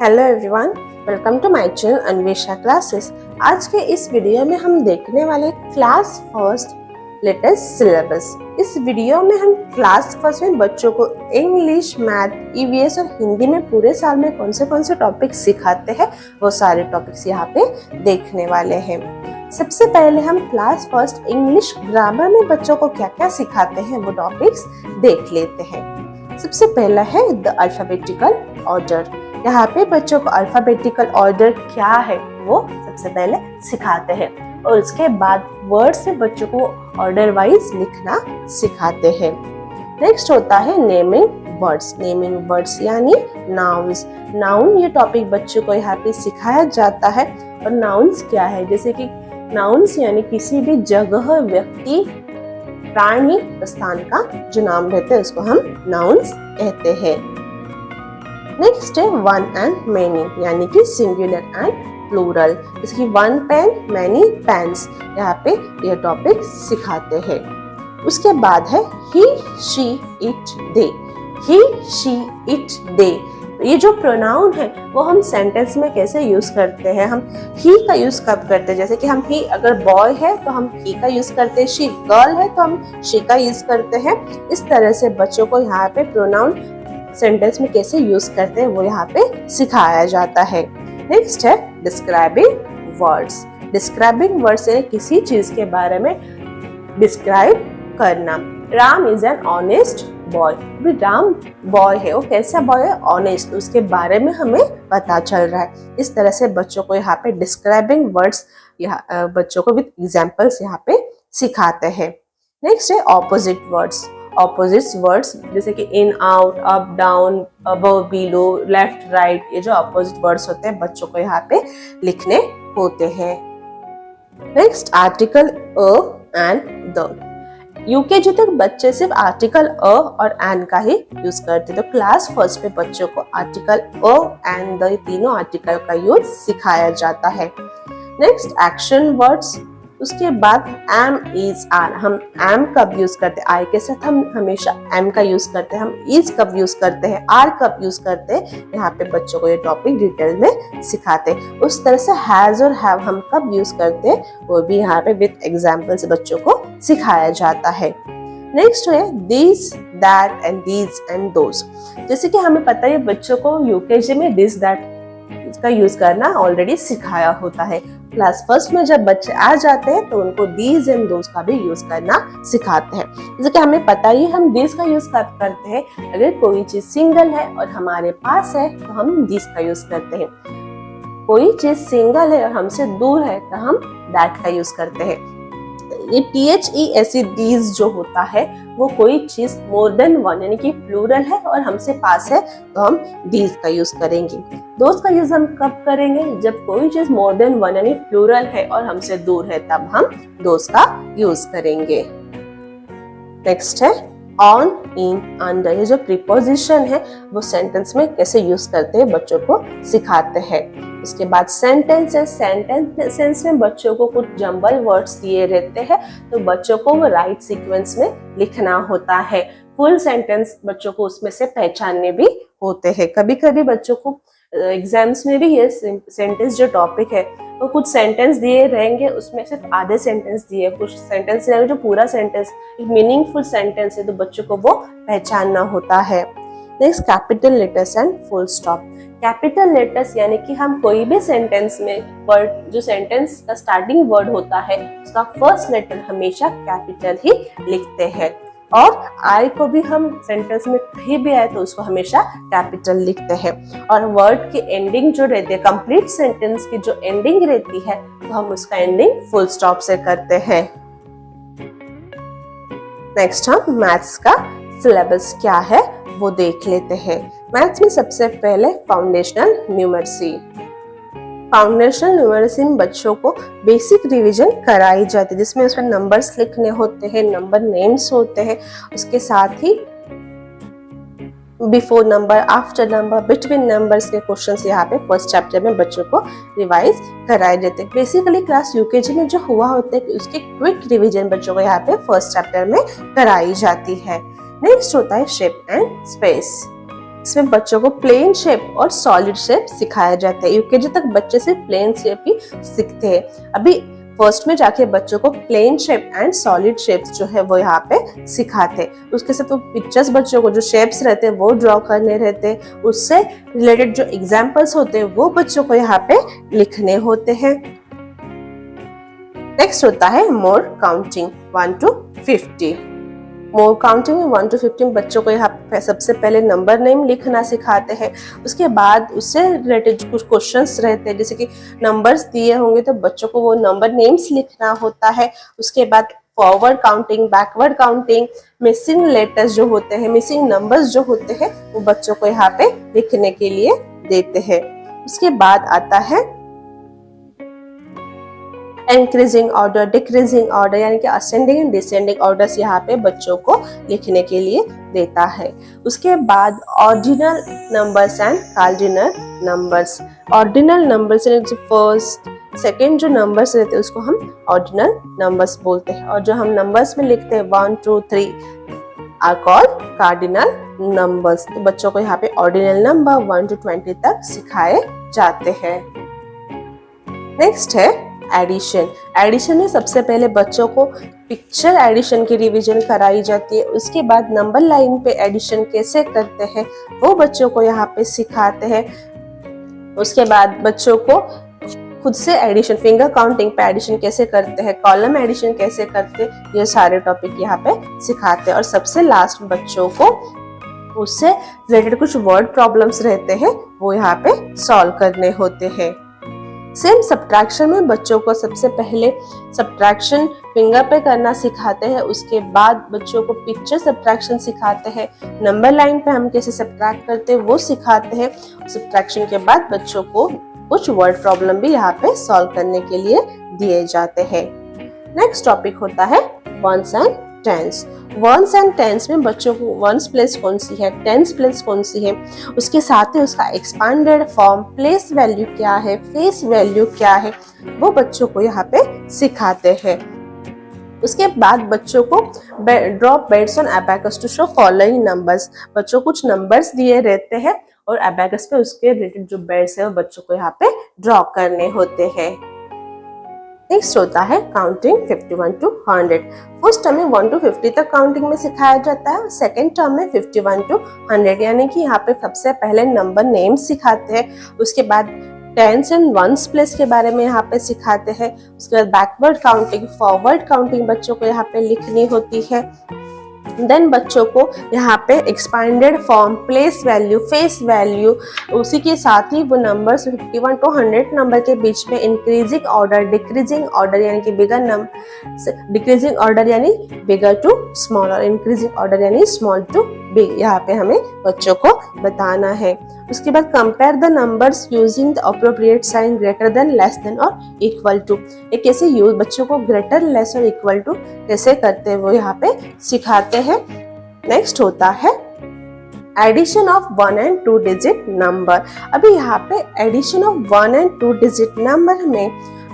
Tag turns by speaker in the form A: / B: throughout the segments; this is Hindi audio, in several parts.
A: Hello everyone, welcome to my channel Anvesha classes. आज के इस वीडियो में हम देखने वाले क्लास फर्स्ट लेटेस्ट सिलेबस। इस वीडियो में हम क्लास फर्स्ट में बच्चों को इंग्लिश, मैथ, ईवीएस और हिंदी में पूरे साल में कौन से टॉपिक सिखाते हैं, वो सारे टॉपिक्स यहाँ पे देखने वाले हैं। सबसे पहले हम क्लास फर्स्ट इंग्लिश ग्रामर में बच्चों को क्या क्या सिखाते हैं वो टॉपिक्स देख लेते हैं। सबसे पहला है द अल्फाबेटिकल ऑर्डर। यहाँ पे बच्चों को अल्फाबेटिकल ऑर्डर क्या है वो सबसे पहले सिखाते हैं और उसके बाद वर्ड से बच्चों को ऑर्डर वाइज लिखना सिखाते हैं। नेक्स्ट होता है नेमिंग वर्ड्स। नेमिंग वर्ड्स यानी नाउन्स। नाउन ये टॉपिक बच्चों को यहाँ पे सिखाया जाता है। और नाउन्स क्या है, जैसे कि नाउन्स यानी किसी भी जगह, व्यक्ति, प्राणी, स्थान का जो नाम रहते हैं उसको हम नाउन्स कहते हैं। नेक्स्ट है वन एंड मेनी यानी कि सिंगुलर एंड प्लूरल। इसकी वन पेन, मैनी पेन्स, यहाँ पे ये टॉपिक सिखाते हैं। उसके बाद है he, she, it, they. He, she, it, they ये जो प्रोनाउन है वो हम सेंटेंस में कैसे यूज करते हैं। हम ही का यूज कब करते हैं, जैसे कि हम ही अगर बॉय है तो हम ही का यूज करते हैं, शी गर्ल है तो हम शी का यूज करते हैं। इस तरह से बच्चों को यहाँ पे प्रोनाउन सेंटेंस में कैसे यूज करते हैं वो यहाँ पे सिखाया जाता है। नेक्स्ट है डिस्क्राइबिंग वर्ड्स। डिस्क्राइबिंग वर्ड्स है किसी चीज के बारे में डिस्क्राइब करना। Ram is an honest boy. Ram boy है, वो कैसा बॉय है, ऑनेस्ट, उसके बारे में हमें पता चल रहा है। इस तरह से बच्चों को यहाँ पे डिस्क्राइबिंग वर्ड्स बच्चों को विद एग्जांपल्स यहाँ पे सिखाते हैं। नेक्स्ट है ऑपोजिट वर्ड्स। ऑपोजिट वर्ड्स जैसे कि in, out, up, down, above, below, left, right, ये जो ऑपोजिट वर्ड्स होते हैं बच्चों को यहाँ पे लिखने होते हैं। Next article a and the. UKG तक बच्चे सिर्फ आर्टिकल अ और एन का ही यूज करते, तो क्लास फर्स्ट में बच्चों को आर्टिकल अ एंड द तीनों आर्टिकल का यूज सिखाया जाता है। Next action words. उसके बाद एम, इज, आर। हम एम कब यूज करते हैं, आई के साथ हम हमेशा एम का यूज करते हैं। हम इज कब यूज करते हैं, आर कब यूज करते हैं, यहाँ पे बच्चों को ये टॉपिक डिटेल में सिखाते हैं। उस तरह से हैज और हैव हम कब यूज करते हैं वो भी यहाँ पे विद एग्जाम्पल्स बच्चों को सिखाया जाता है। नेक्स्ट है this, that and these and those. जैसे कि हमें पता है बच्चों को यूकेजी में दिस, दैट का यूज करना ऑलरेडी सिखाया होता है। क्लास फर्स्ट में जब बच्चे आ जाते हैं तो उनको दीज एंड दोज का भी यूज करना सिखाते हैं। जैसे कि हमें पता ही हम दिस का यूज कब करते हैं, अगर कोई चीज सिंगल है और हमारे पास है तो हम दिस का यूज करते हैं। कोई चीज सिंगल है और हमसे दूर है तो हम दैट का यूज करते हैं। ये THE दीज जो होता है वो कोई चीज मोर देन वन यानी कि प्लूरल है और हमसे पास है तो हम दीज का यूज करेंगे। दोस्त का यूज हम कब करेंगे, जब कोई चीज मोर देन वन यानी प्लूरल है और हमसे दूर है तब हम दोस्त का यूज करेंगे। नेक्स्ट है ऑन, इन, अंडर। ये जो प्रीपोजिशन है वो सेंटेंस में कैसे यूज करते हैं बच्चों को सिखाते हैं। उसके बाद सेंटेंसेस। सेंटेंस में बच्चों को कुछ जंबल वर्ड्स दिए रहते हैं तो बच्चों को वो राइट सीक्वेंस में लिखना होता है। फुल सेंटेंस बच्चों को उसमें से पहचानने भी होते हैं। कभी कभी बच्चों को एग्जाम्स में भी ये सेंटेंस जो टॉपिक है वो कुछ सेंटेंस दिए रहेंगे, उसमें सिर्फ आधे सेंटेंस दिए, कुछ सेंटेंस रहेंगे जो पूरा सेंटेंस एक मीनिंगफुल सेंटेंस है तो बच्चों को वो पहचानना होता है। Next capital letters and full stop. Capital letters यानी कि हम कोई भी सेंटेंस में वर्ड, जो सेंटेंस का स्टार्टिंग वर्ड होता है उसका फर्स्ट लेटर हमेशा कैपिटल ही लिखते हैं। और आई को भी हम सेंटेंस में कहीं भी आए तो उसको हमेशा कैपिटल लिखते हैं। और वर्ड की एंडिंग जो रहती है, कंप्लीट सेंटेंस की जो एंडिंग रहती है तो हम उसका एंडिंग फुल स्टॉप से करते हैं। नेक्स्ट हम मैथ्स का सिलेबस क्या है वो देख लेते हैं। मैथ्स में सबसे पहले फाउंडेशनल न्यूमेरेसी। फाउंडेशनल न्यूमेरेसी में बच्चों को बेसिक रिवीजन कराई जाती है, जिसमें उसमें नंबर्स लिखने होते हैं, नंबर नेम्स होते हैं, उसके साथ ही before number, after number, between numbers के क्वेश्चंस यहाँ पे फर्स्ट चैप्टर में बच्चों को रिवाइज कराए जाते हैं। बेसिकली क्लास यूकेजी में जो हुआ होता है उसकी क्विक रिवीजन बच्चों को यहाँ पे फर्स्ट चैप्टर में कराई जाती है। नेक्स्ट होता है शेप एंड स्पेस। इसमें बच्चों को प्लेन शेप और सॉलिड शेप सिखाया जाता है। यूकेजी तक बच्चे सिर्फ प्लेन शेप ही सीखते हैं। अभी फर्स्ट में जाके बच्चों को plane shape and solid shapes जो है वो यहाँ पे सिखाते हैं। उसके साथ वो पिक्चर्स बच्चों को जो शेप्स रहते हैं वो ड्रॉ करने रहते हैं, उससे रिलेटेड जो एग्जाम्पल्स होते हैं वो बच्चों को यहाँ पे लिखने होते हैं। नेक्स्ट होता है मोर काउंटिंग 1 to 50। मोर काउंटिंग में 1 to 15 बच्चों को यहाँ पे सबसे पहले नंबर नेम लिखना सिखाते हैं। उसके बाद उससे रिलेटेड कुछ क्वेश्चंस रहते हैं, जैसे कि नंबर्स दिए होंगे तो बच्चों को वो नंबर नेम्स लिखना होता है। उसके बाद forward counting, backward counting, missing letters जो होते हैं, मिसिंग नंबर्स जो होते हैं वो बच्चों को यहाँ पे लिखने के लिए देते हैं। उसके बाद आता है इंक्रीजिंग ऑर्डर, डिक्रीजिंग ऑर्डर, यानी कि असेंडिंग एंड डिसेंडिंग ऑर्डर्स यहाँ पे बच्चों को लिखने के लिए देता है। उसके बाद ordinal numbers and cardinal numbers. Ordinal numbers यानी फर्स्ट सेकेंड जो नंबर्स रहते हैं उसको हम ऑर्डिनल नंबर्स बोलते हैं, और जो हम नंबर्स में लिखते हैं 1 2 3 आर कॉल्ड कार्डिनल नंबर्स। तो बच्चों को यहाँ पे ऑर्डिनल नंबर 1 to 20 तक सिखाए जाते हैं। नेक्स्ट है एडिशन। एडिशन में सबसे पहले बच्चों को पिक्चर एडिशन की रिवीजन कराई जाती है। उसके बाद नंबर लाइन पे एडिशन कैसे करते हैं वो बच्चों को यहाँ पे सिखाते हैं। उसके बाद बच्चों को खुद से एडिशन, फिंगर काउंटिंग पे एडिशन कैसे करते हैं, कॉलम एडिशन कैसे करते हैं, ये सारे टॉपिक यहाँ पे सिखाते हैं। और सबसे लास्ट में बच्चों को उससे रिलेटेड कुछ वर्ड प्रॉब्लम्स रहते हैं वो यहाँ पे सॉल्व करने होते हैं। सेम सब्ट्रैक्शन में बच्चों को सबसे पहले सब्ट्रैक्शन फिंगर पे करना सिखाते हैं। उसके बाद बच्चों को पिक्चर सब्ट्रैक्शन सिखाते हैं। नंबर लाइन पे हम कैसे सब्ट्रैक्ट करते हैं वो सिखाते हैं। सब्ट्रैक्शन के बाद बच्चों को कुछ वर्ड प्रॉब्लम भी यहाँ पे सॉल्व करने के लिए दिए जाते हैं। नेक्स्ट टॉपिक होता है ones and tens. Ones and tens में बच्चों को वंस प्लेस कौन सी है, टेंस प्लेस कौन सी है, उसके साथ ही उसका एक्सपांडेड फॉर्म, प्लेस वैल्यू क्या है, फेस वैल्यू क्या है, वो बच्चों को यहाँ पे सिखाते हैं। उसके बाद बच्चों को draw beads on abacus to show following numbers. बच्चों कुछ नंबर्स दिए रहते हैं और अबैकस पे उसके रिलेटेड जो बेड्स है वो बच्चों को यहाँ पे ड्रॉ करने होते हैं। नेक्स्ट होता है काउंटिंग 51 to 100। फर्स्ट टर्म में 1 to 50 तक काउंटिंग में सिखाया जाता है। सेकेंड टर्म में 51 to 100, यानी कि यहाँ पे सबसे पहले नंबर नेम सिखाते हैं। उसके बाद टेंस एंड वंस प्लेस के बारे में यहाँ पे सिखाते हैं। उसके बाद बैकवर्ड काउंटिंग, फॉरवर्ड काउंटिंग बच्चों को यहाँ पे लिखनी होती है। देन बच्चों को यहाँ पे expanded form, place value, face value, उसी के साथ ही वो नंबर्स 51 to 100 नंबर के बीच में इंक्रीजिंग ऑर्डर, डिक्रीजिंग ऑर्डर यानी कि बिगर नंबर, डिक्रीजिंग ऑर्डर यानी बिगर टू स्मॉल और इंक्रीजिंग ऑर्डर यानी स्मॉल टू बिग, यहाँ पे हमें बच्चों को बताना है। उसके बाद compare the numbers using the appropriate sign greater than, less than और इक्वल टू। एक कैसे यूज बच्चों को ग्रेटर, लेस और इक्वल टू कैसे करते हैं वो यहाँ पे सिखाते हैं। नेक्स्ट होता है addition of 1 and 2 digit number. अभी यहाँ पे addition of 1 and 2 digit number में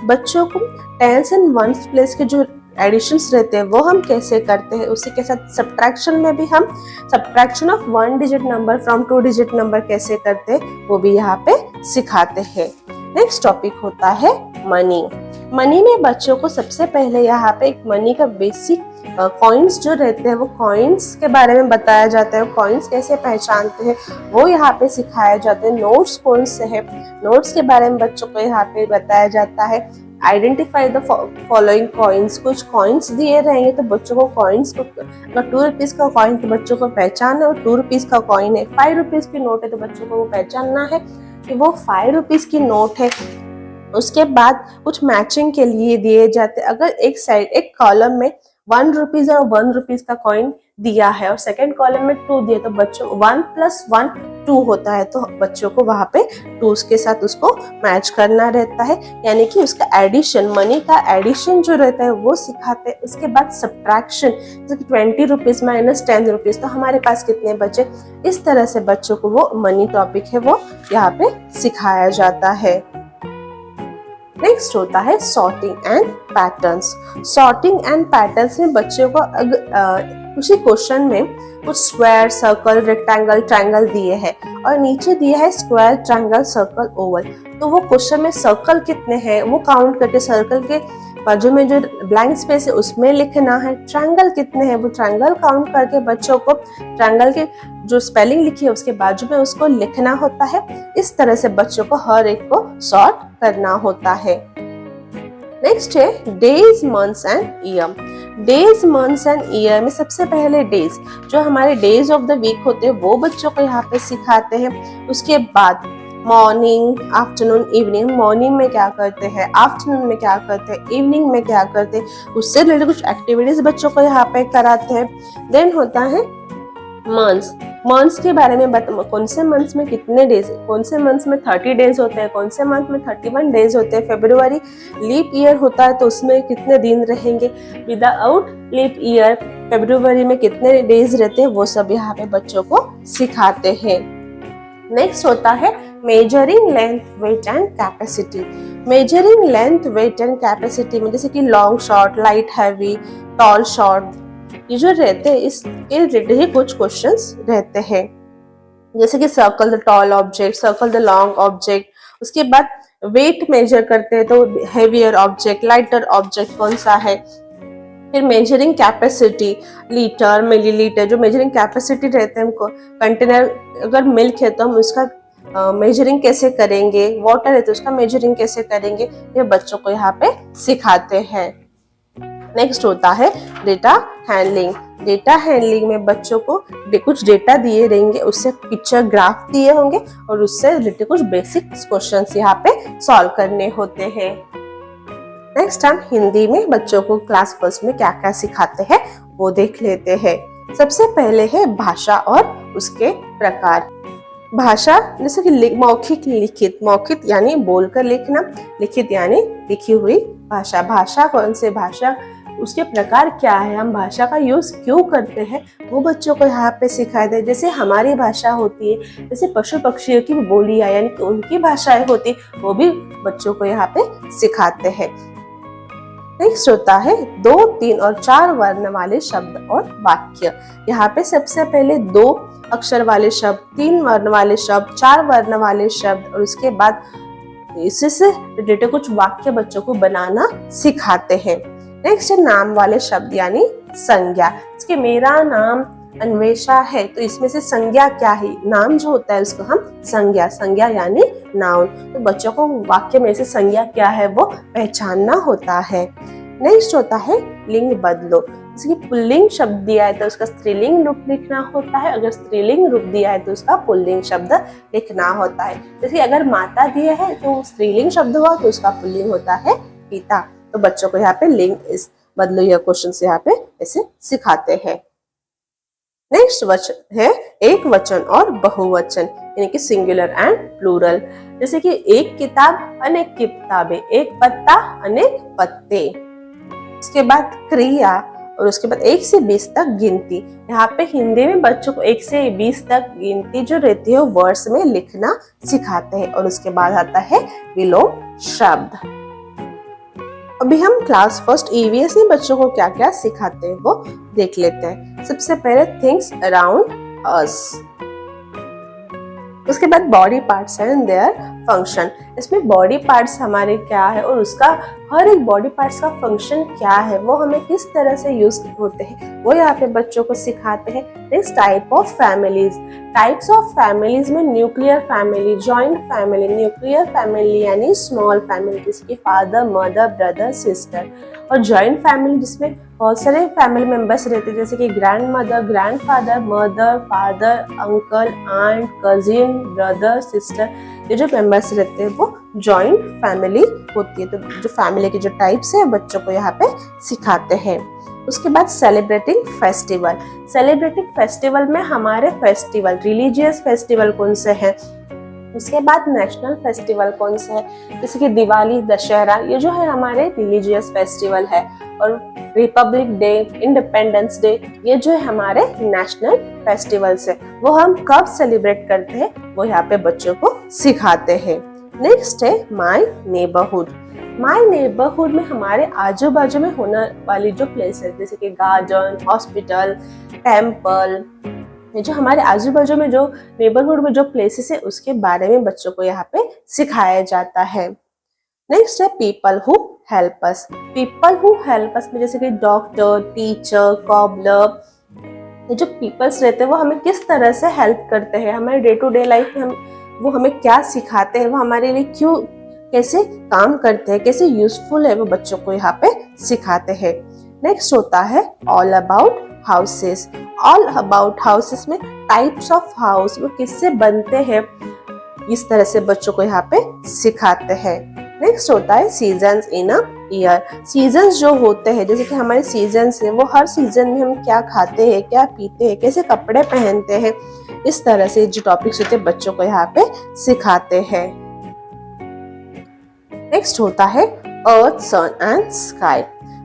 A: बच्चों को टेंस एंड वंस प्लेस के जो एडिशंस रहते हैं वो हम कैसे करते हैं, उसी के साथ सब्ट्रैक्शन में भी हम subtraction of 1 digit number from 2 digit number कैसे करते हैं वो भी यहाँ पे सिखाते हैं। नेक्स्ट टॉपिक होता है मनी। मनी में बच्चों को सबसे पहले यहाँ पे एक मनी का बेसिक कॉइन्स जो रहते हैं वो कॉइन्स के बारे में बताया जाता है। कॉइन्स कैसे पहचानते हैं वो यहाँ पे सिखाया जाता है। नोट्स कौन से है, नोट्स के बारे में बच्चों को यहाँ पे बताया जाता है। आइडेंटिफाई द फॉलोइंग कॉइन्स, कुछ कॉइन्स दिए रहेंगे तो बच्चों को कॉइन्स को, अगर 2 रुपीज का कॉइन तो बच्चों को पहचानना और 2 रुपीज का कॉइन है, 5 रुपीज की नोट है तो बच्चों को वो पहचानना है कि वो 5 रुपीज की नोट है। उसके बाद कुछ मैचिंग के लिए दिए जाते हैं। अगर एक साइड, एक कॉलम में 1 रुपीज और 1 रुपीज का कॉइन दिया है और सेकेंड कॉलम में 2 दिए तो बच्चों 1 + 1 2 होता है, तो बच्चों को वहां पे 2 के साथ उसको मैच करना रहता है, यानी कि उसका एडिशन, मनी का एडिशन जो रहता है वो सिखाते हैं। उसके बाद सब्ट्रैक्शन, जैसे 20 रुपीज माइनस 10 रुपीज तो हमारे पास कितने बचे, इस तरह से बच्चों को वो मनी टॉपिक है वो यहाँ पे सिखाया जाता है। नेक्स्ट होता है sorting and patterns. Sorting and patterns में बच्चों को उसी क्वेश्चन में कुछ स्क्वायर, सर्कल, रेक्टेंगल, ट्रायंगल दिए हैं और नीचे दिया है स्क्वायर, ट्रायंगल, सर्कल, ओवल। तो वो क्वेश्चन में सर्कल कितने हैं वो काउंट करके सर्कल के बाजू में जो ब्लैंक स्पेस है उसमें लिखना है। ट्रायंगल कितने हैं वो ट्रायंगल काउंट करके बच्चों को ट्रायंगल के जो स्पेलिंग लिखी है उसके बाजू में उसको लिखना होता है। इस तरह से बच्चों को हर एक को सॉर्ट करना होता है। नेक्स्ट है days, months and year. Days, months and year में सबसे पहले डेज, जो हमारे डेज ऑफ द वीक होते हैं वो बच्चों को यहाँ पे सिखाते हैं। उसके बाद मॉर्निंग, आफ्टरनून, इवनिंग। मॉर्निंग में क्या करते हैं, आफ्टरनून में क्या करते हैं, इवनिंग में क्या करते हैं, उससे रिलेटेड कुछ एक्टिविटीज बच्चों को यहाँ पे कराते हैं। देन होता है मंथ्स। मंथ्स के बारे में कौन से मंथ्स में कितने डेज, कौन से मंथ्स में 30 डेज होते हैं, कौन से मंथ में 31 डेज होते हैं। फरवरी लीप ईयर होता है तो उसमें कितने दिन रहेंगे। विदाउट लीप ईयर फरवरी में कितने डेज रहते हैं वो सब यहाँ पे बच्चों को सिखाते हैं। नेक्स्ट होता है measuring length, weight and capacity. Measuring length, weight and capacity में जैसे कि long short, light heavy, tall short, ये जो रहते हैं इसके रिलेटेड ही कुछ क्वेश्चंस रहते हैं। जैसे कि circle the tall object, circle the long object. उसके बाद वेट मेजर करते हैं तो हेवियर ऑब्जेक्ट, लाइटर ऑब्जेक्ट कौन सा है। फिर मेजरिंग कैपेसिटी, लीटर, मिलीलीटर, जो मेजरिंग कैपेसिटी रहते हैं हमको, कंटेनर अगर मिल्क है तो हम उसका मेजरिंग कैसे करेंगे, वाटर है तो उसका मेजरिंग कैसे करेंगे, ये बच्चों को यहाँ पे सिखाते हैं। नेक्स्ट होता है डेटा हैंडलिंग। डेटा हैंडलिंग में बच्चों को कुछ डेटा दिए रहेंगे, उससे पिक्चर ग्राफ दिए होंगे और उससे रिलेटेड कुछ बेसिक क्वेश्चंस यहाँ पे सॉल्व करने होते हैं। नेक्स्ट हम हिंदी में बच्चों को क्लास फर्स्ट में क्या क्या सिखाते हैं वो देख लेते हैं। सबसे पहले है भाषा और उसके प्रकार। भाषा जैसे कि मौखिक, लिखित। मौखिक यानी बोलकर लिखना, लिखित यानी लिखी हुई भाषा। भाषा कौन से भाषा, उसके प्रकार क्या है, हम भाषा का यूज क्यों करते हैं वो बच्चों को यहाँ पे सिखाते हैं। जैसे हमारी भाषा होती है, जैसे पशु पक्षियों की बोलियां यानी कि उनकी भाषाएं होती वो भी बच्चों को यहाँ पे सिखाते हैं। नेक्स्ट होता है 2, 3 और 4 वर्ण वाले शब्द और वाक्य। यहाँ पे सबसे पहले 2 अक्षर वाले शब्द, 3 वर्ण वाले शब्द, 4 वर्ण वाले शब्द और उसके बाद इसी से रिलेटेड कुछ वाक्य बच्चों को बनाना सिखाते हैं। नेक्स्ट है नाम वाले शब्द यानी संज्ञा। इसके मेरा नाम अन्वेषा है तो इसमें से संज्ञा क्या है, नाम जो होता है उसको हम संज्ञा, संज्ञा यानी नाउन। तो बच्चों को वाक्य में से संज्ञा क्या है वो पहचानना होता है। नेक्स्ट होता है लिंग बदलो। जैसे कि पुल्लिंग शब्द दिया है तो उसका स्त्रीलिंग रूप लिखना होता है, अगर स्त्रीलिंग रूप दिया है तो उसका पुल्लिंग शब्द लिखना होता है। जैसे अगर माता दिया है तो स्त्रीलिंग शब्द हुआ तो उसका पुल्लिंग होता है पिता। तो बच्चों को यहाँ पे लिंग इस बदलो यह क्वेश्चन से यहाँ पे ऐसे सिखाते हैं। नेक्स्ट वचन है एक वचन और बहुवचन यानी कि सिंगुलर एंड प्लूरल। जैसे कि एक किताब अनेक किताबें, एक पत्ता अनेक पत्ते। उसके बाद क्रिया और उसके बाद 1 से 20 तक गिनती। यहाँ पे हिंदी में बच्चों को 1 से 20 तक गिनती जो रहती है वर्ड्स में लिखना सिखाते हैं। और उसके बाद आता है विलोम शब्द। अभी हम क्लास फर्स्ट ईवीएस में बच्चों को क्या क्या सिखाते हैं वो देख लेते हैं। सबसे पहले थिंग्स अराउंड अस, उसके बाद body parts and their function. इसमें बॉडी पार्ट्स हमारे क्या है और उसका हर एक बॉडी पार्ट्स का फंक्शन क्या है, वो हमें किस तरह से यूज होते हैं वो यहाँ पे बच्चों को सिखाते हैं। Next type of families. Types of families में nuclear family, joint family. Nuclear family यानी स्मॉल फैमिली जिसकी फादर, मदर, ब्रदर, सिस्टर। और जॉइंट फैमिली जिसमें बहुत सारे फैमिली मेंबर्स रहते हैं जैसे कि grandmother, grandfather, mother, father, uncle, aunt, cousin, brother, sister. ये जो मेंबर्स रहते हैं वो जॉइंट फैमिली होती है। तो जो फैमिली के जो टाइप्स है बच्चों को यहाँ पे सिखाते हैं। उसके बाद सेलिब्रेटिंग फेस्टिवल। सेलिब्रेटिंग फेस्टिवल में हमारे फेस्टिवल, रिलीजियस फेस्टिवल कौन से हैं, उसके बाद नेशनल फेस्टिवल कौन से है, जैसे कि दिवाली, दशहरा, ये जो है हमारे रिलीजियस फेस्टिवल है। और रिपब्लिक डे, इंडिपेंडेंस डे, ये जो है हमारे नेशनल फेस्टिवल्स है। वो हम कब सेलिब्रेट करते हैं वो यहाँ पे बच्चों को सिखाते हैं। नेक्स्ट है माय नेबरहुड। माय नेबरहुड में हमारे आजू बाजू में होने वाली जो प्लेसेस जैसे कि गार्डन, हॉस्पिटल, टेम्पल, ये जो हमारे आजू बाजू में जो नेबरहुड में जो प्लेसेस है उसके बारे में बच्चों को यहाँ पे सिखाया जाता है। नेक्स्ट है people who help us. People who help us में जैसे कि डॉक्टर, टीचर, कॉबलर, ये जो पीपल्स रहते हैं वो हमें किस तरह से हेल्प करते हैं, हमारे डे टू डे लाइफ में वो हमें क्या सिखाते हैं, वो हमारे लिए क्यों कैसे काम करते हैं, कैसे यूजफुल है, वो बच्चों को यहाँ पे सिखाते हैं। नेक्स्ट होता है all about houses. All about houses में टाइप्स ऑफ हाउस वो किससे बनते हैं, इस तरह से बच्चों को यहाँ पे सिखाते हैं। नेक्स्ट होता है seasons in a year. Seasons जो होते हैं जैसे कि हमारे सीजन्स है वो हर सीजन में हम क्या खाते हैं, क्या पीते हैं, कैसे कपड़े पहनते हैं, इस तरह से जो टॉपिक्स होते हैं बच्चों को यहाँ पे सिखाते हैं। नेक्स्ट होता है अर्थ, सन एंड स्काई।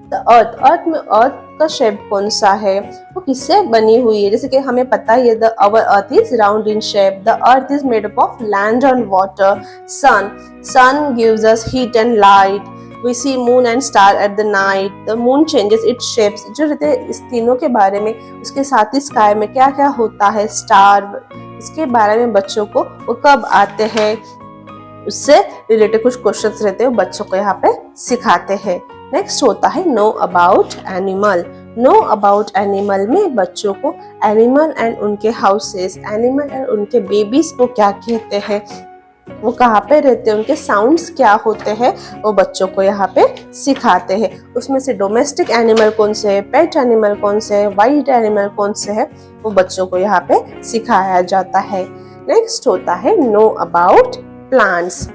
A: द अर्थ में अर्थ का शेप कौन सा है, वो किससे बनी हुई है, जैसे कि हमें पता है the our earth is round in shape, the earth is made up of land and water, sun gives us heat and light, we see moon and star at the night, the moon changes its shapes. जो रहते हैं इस तीनों के बारे में, उसके साथ ही स्काई में क्या क्या होता है, स्टार, इसके बारे में बच्चों को वो कब आते हैं, उससे रिलेटेड कुछ क्वेश्चंस रहते हैं बच्चों को यहाँ पे सिखाते हैं। नेक्स्ट होता है know about animal. Know about animal में बच्चों को एनिमल एंड उनके हाउसेस, एनिमल एंड उनके बेबीज को क्या कहते हैं, वो कहाँ पे रहते हैं, उनके साउंड्स क्या होते हैं, वो बच्चों को यहाँ पे सिखाते हैं। उसमें से डोमेस्टिक एनिमल कौन से है, पेट एनिमल कौन से है, वाइल्ड एनिमल कौन से है, वो बच्चों को यहाँ पे सिखाया जाता है। नेक्स्ट होता है know about plants.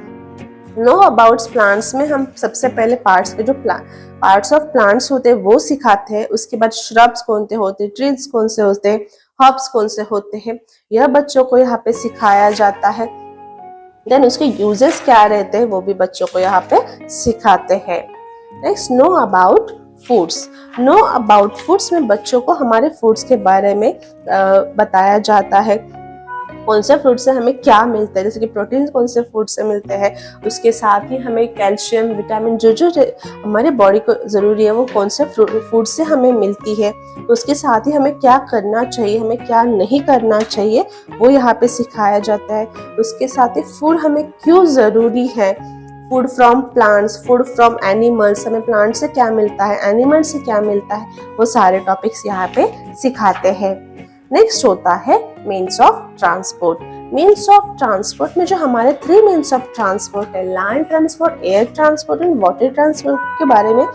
A: Know about plants में हम सबसे पहले पार्ट्स के जो पार्ट्स ऑफ प्लांट्स होते हैं वो सिखाते हैं। उसके बाद श्रब्स कौन से होते हैं, ट्रीज कौन से होते हैं, हर्ब्स कौन से होते हैं, यह बच्चों को यहाँ पे सिखाया जाता है। देन उसके यूजेस क्या रहते हैं वो भी बच्चों को यहाँ पे सिखाते हैं। Next know about foods. Know about foods में बच्चों को हमारे फूड्स के बारे में बताया जाता है, कौन से फ्रूट से हमें क्या मिलता है, जैसे कि प्रोटीन कौन से फूड से मिलते हैं, उसके साथ ही हमें कैल्शियम, विटामिन जो जो हमारे बॉडी को ज़रूरी है वो कौन से फूड से हमें मिलती है, उसके साथ ही हमें क्या करना चाहिए, हमें क्या नहीं करना चाहिए, वो यहाँ पे सिखाया जाता है। उसके साथ ही फूड हमें क्यों ज़रूरी है, food from plants, food from animals, हमें प्लांट से क्या मिलता है, एनिमल से क्या मिलता है, वो सारे टॉपिक्स यहाँ पे सिखाते हैं। नेक्स्ट होता है means of transport. Means of transport में जो हमारे 3 मीन्स ऑफ ट्रांसपोर्ट है, land transport, air transport and water transport के बारे में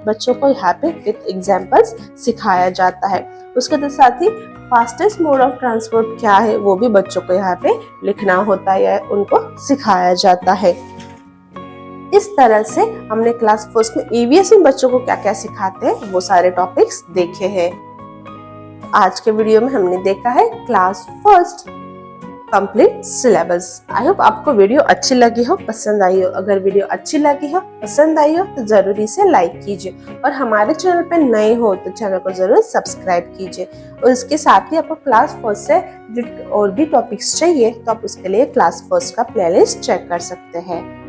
A: बच्चों को यहाँ पे विद एग्जांपल्स सिखाया जाता है। उसके साथ ही फास्टेस्ट मोड ऑफ ट्रांसपोर्ट क्या है वो भी बच्चों को यहाँ पे लिखना होता है या उनको सिखाया जाता है। इस तरह से हमने क्लास फर्स्ट में ईवीएस में बच्चों को क्या क्या सिखाते हैं वो सारे टॉपिक्स देखे हैं। आज के वीडियो में हमने देखा है class first complete syllabus. I hope आपको वीडियो अच्छी लगी हो, पसंद आई हो। अगर वीडियो अच्छी लगी हो, पसंद आई हो तो जरूरी से लाइक कीजिए और हमारे चैनल पे नए हो तो चैनल को जरूर सब्सक्राइब कीजिए। और इसके साथ ही आपको क्लास फर्स्ट से और भी टॉपिक्स चाहिए तो आप उसके लिए क्लास फर्स्ट का प्लेलिस्ट चेक कर सकते हैं।